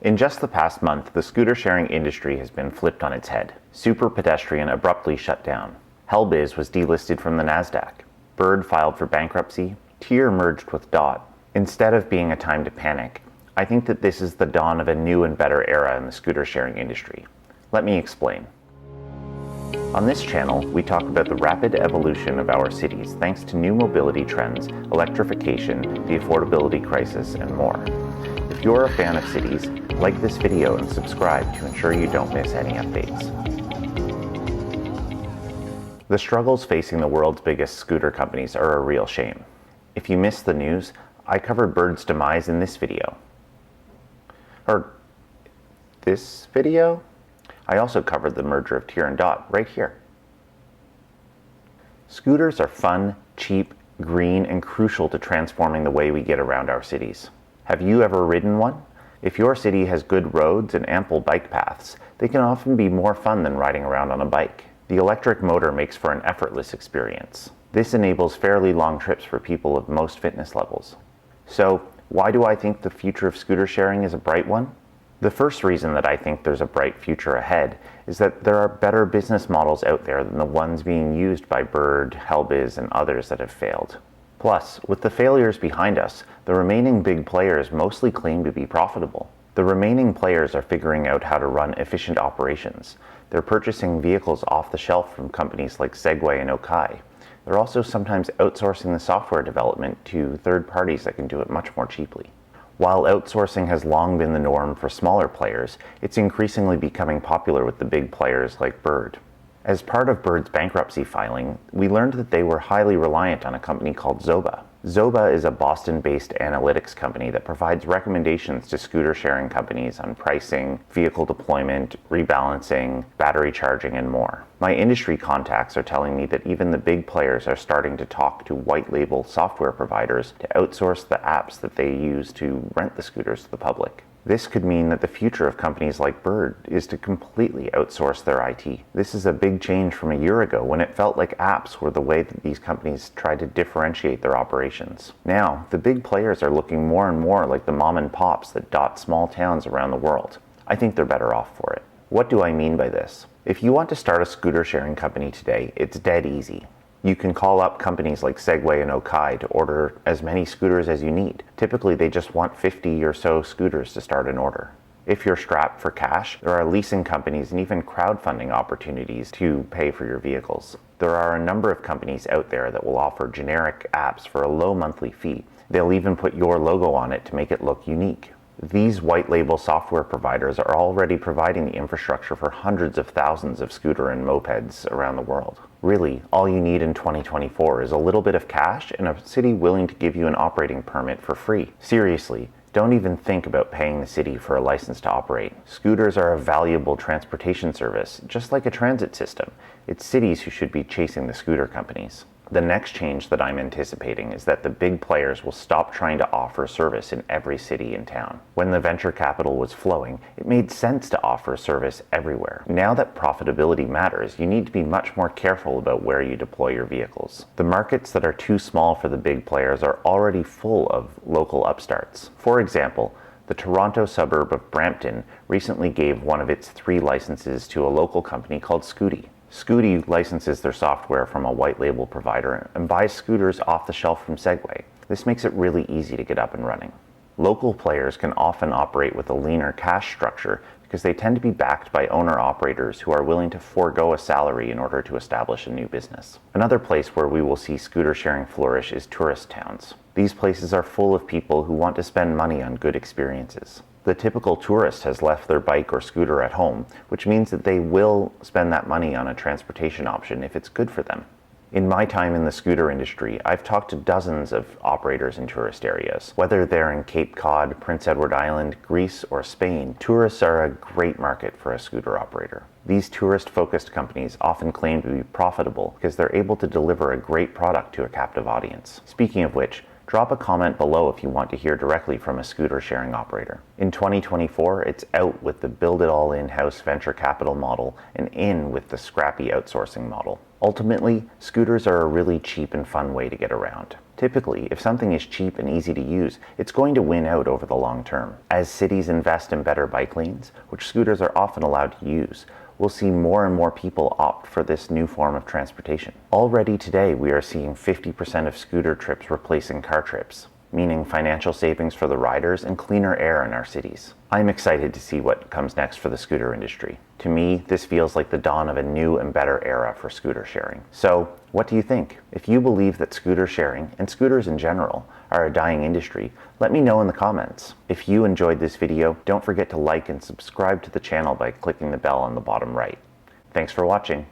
In just the past month, the scooter sharing industry has been flipped on its head. Super Pedestrian abruptly shut down. Hellbiz was delisted from the Nasdaq. Bird filed for bankruptcy. Tier merged with Dot. Instead of being a time to panic, I think that this is the dawn of a new and better era in the scooter sharing industry. Let me explain. On this channel, we talk about the rapid evolution of our cities thanks to new mobility trends, electrification, the affordability crisis, and more. If you're a fan of cities, like this video and subscribe to ensure you don't miss any updates. The struggles facing the world's biggest scooter companies are a real shame. If you missed the news, I covered Bird's demise in this video. I also covered the merger of Tier and Dot right here. Scooters are fun, cheap, green, and crucial to transforming the way we get around our cities. Have you ever ridden one? If your city has good roads and ample bike paths, they can often be more fun than riding around on a bike. The electric motor makes for an effortless experience. This enables fairly long trips for people of most fitness levels. So, why do I think the future of scooter sharing is a bright one? The first reason that I think there's a bright future ahead is that there are better business models out there than the ones being used by Bird, Hellbiz, and others that have failed. Plus, with the failures behind us, the remaining big players mostly claim to be profitable. The remaining players are figuring out how to run efficient operations. They're purchasing vehicles off the shelf from companies like Segway and Okai. They're also sometimes outsourcing the software development to third parties that can do it much more cheaply. While outsourcing has long been the norm for smaller players, it's increasingly becoming popular with the big players like Bird. As part of Bird's bankruptcy filing, we learned that they were highly reliant on a company called Zoba. Zoba is a Boston-based analytics company that provides recommendations to scooter sharing companies on pricing, vehicle deployment, rebalancing, battery charging, and more. My industry contacts are telling me that even the big players are starting to talk to white-label software providers to outsource the apps that they use to rent the scooters to the public. This could mean that the future of companies like Bird is to completely outsource their IT. This is a big change from a year ago when it felt like apps were the way that these companies tried to differentiate their operations. Now, the big players are looking more and more like the mom and pops that dot small towns around the world. I think they're better off for it. What do I mean by this? If you want to start a scooter sharing company today, it's dead easy. You can call up companies like Segway and Okai to order as many scooters as you need. Typically, they just want 50 or so scooters to start an order. If you're strapped for cash, there are leasing companies and even crowdfunding opportunities to pay for your vehicles. There are a number of companies out there that will offer generic apps for a low monthly fee. They'll even put your logo on it to make it look unique. These white label software providers are already providing the infrastructure for hundreds of thousands of scooter and mopeds around the world. Really, all you need in 2024 is a little bit of cash and a city willing to give you an operating permit for free. Seriously, don't even think about paying the city for a license to operate. Scooters are a valuable transportation service, just like a transit system. It's cities who should be chasing the scooter companies. The next change that I'm anticipating is that the big players will stop trying to offer service in every city and town. When the venture capital was flowing, it made sense to offer service everywhere. Now that profitability matters, you need to be much more careful about where you deploy your vehicles. The markets that are too small for the big players are already full of local upstarts. For example, the Toronto suburb of Brampton recently gave one of its 3 licenses to a local company called Scooty. Scooty licenses their software from a white label provider and buys scooters off the shelf from Segway. This makes it really easy to get up and running. Local players can often operate with a leaner cash structure because they tend to be backed by owner-operators who are willing to forego a salary in order to establish a new business. Another place where we will see scooter sharing flourish is tourist towns. These places are full of people who want to spend money on good experiences. The typical tourist has left their bike or scooter at home, which means that they will spend that money on a transportation option if it's good for them. In my time in the scooter industry, I've talked to dozens of operators in tourist areas. Whether they're in Cape Cod, Prince Edward Island, Greece, or Spain, tourists are a great market for a scooter operator. These tourist-focused companies often claim to be profitable because they're able to deliver a great product to a captive audience. Speaking of which, drop a comment below if you want to hear directly from a scooter sharing operator. In 2024, it's out with the build-it-all in-house venture capital model and in with the scrappy outsourcing model. Ultimately, scooters are a really cheap and fun way to get around. Typically, if something is cheap and easy to use, it's going to win out over the long term. As cities invest in better bike lanes, which scooters are often allowed to use, we'll see more and more people opt for this new form of transportation. Already today, we are seeing 50% of scooter trips replacing car trips, meaning financial savings for the riders and cleaner air in our cities. I'm excited to see what comes next for the scooter industry. To me, this feels like the dawn of a new and better era for scooter sharing. So, what do you think? If you believe that scooter sharing, and scooters in general, are a dying industry, let me know in the comments. If you enjoyed this video, don't forget to like and subscribe to the channel by clicking the bell on the bottom right. Thanks for watching.